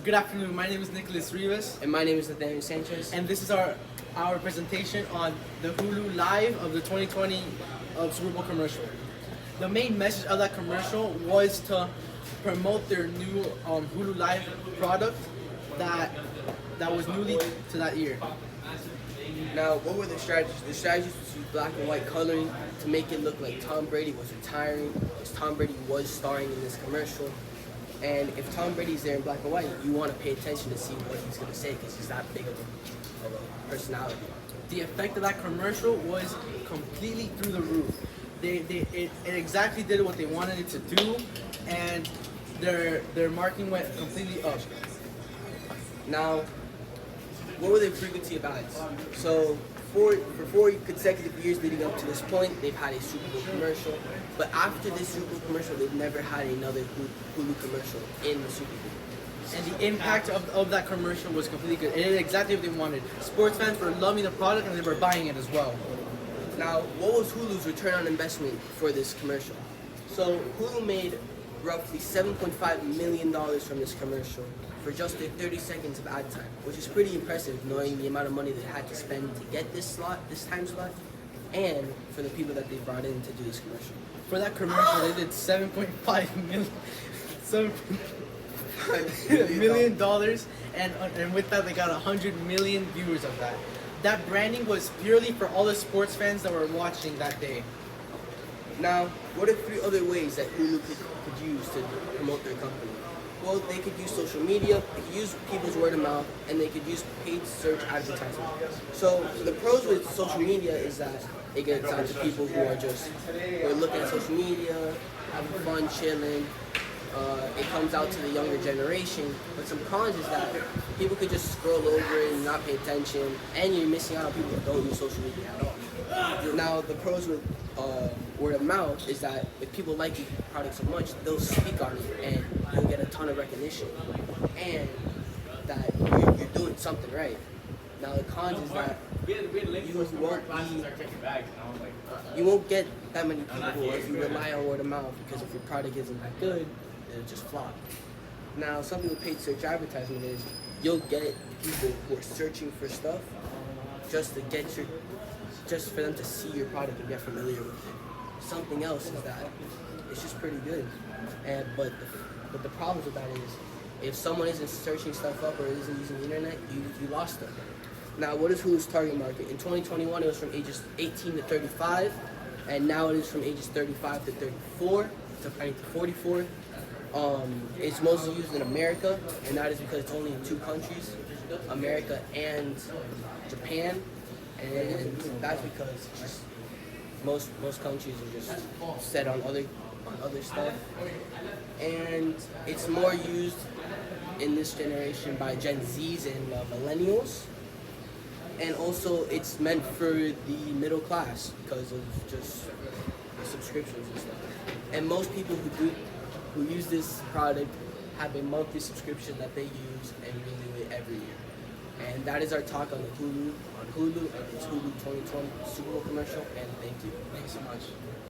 Good afternoon. My name is Nicholas Rivas, And my name is Nathaniel Sanchez. and this is our presentation on the Hulu Live of the 2020 Super Bowl commercial. The main message of that commercial was to promote their new Hulu Live product that was newly to that year. Now, what were the strategies? The strategies was to use black and white coloring to make it look like Tom Brady was retiring, because Tom Brady was starring in this commercial. And if Tom Brady's there in black and white, you want to pay attention to see what he's going to say, because he's that big of a personality. The effect of that commercial was completely through the roof. It exactly did what they wanted it to do, and their marketing went completely up. Now, what were the frequency of ads? So, for 4 consecutive years leading up to this point, they've had a Super Bowl commercial. But after this Super Bowl commercial, they've never had another Hulu commercial in the Super Bowl. And the impact of that commercial was completely good. It did exactly what they wanted. Sports fans were loving the product and they were buying it as well. Now, what was Hulu's return on investment for this commercial? So, Hulu made roughly $7.5 million from this commercial for just their 30 seconds of ad time, which is pretty impressive knowing the amount of money they had to spend to get this time slot, and for the people that they brought in to do this commercial. For that commercial, they did $7.5 million dollars, and with that, they got 100 million viewers of that. That branding was purely for all the sports fans that were watching that day. Now, what are 3 other ways that Hulu could use to promote their company? Well, they could use social media, they could use people's word of mouth, and they could use paid search advertising. So the pros with social media is that it gets out to people who are looking at social media, having fun, chilling. It comes out to the younger generation. But some cons is that people could just scroll over it and not pay attention, and you're missing out on people who don't use social media at all. Now, the pros with word of mouth is that if people like your product so much, they'll speak on it and you'll get a ton of recognition, and that you're doing something right. Now, the cons is that you won't get that many people if you rely on word of mouth, because if your product isn't that good, it'll just flop. Now, something with paid search advertisement is you'll get people who are searching for stuff just for them to see your product and get familiar with it. Something else is that it's just pretty good. But the problems with that is if someone isn't searching stuff up or isn't using the internet, you lost them. Now, what is Hulu's target market? In 2021, it was from ages 18 to 35, and now it is from ages 35 to 34, to 44. It's mostly used in America, and that is because it's only in 2 countries, America and Japan. And that's because just most countries are just set on other stuff, and it's more used in this generation by Gen Zs and millennials, and also it's meant for the middle class because of just the subscriptions and stuff. And most people who use this product have a monthly subscription that they use and renew it every year. And that is our talk on Hulu, and it's Hulu 2020 Super Bowl commercial, and thank you. Thanks so much.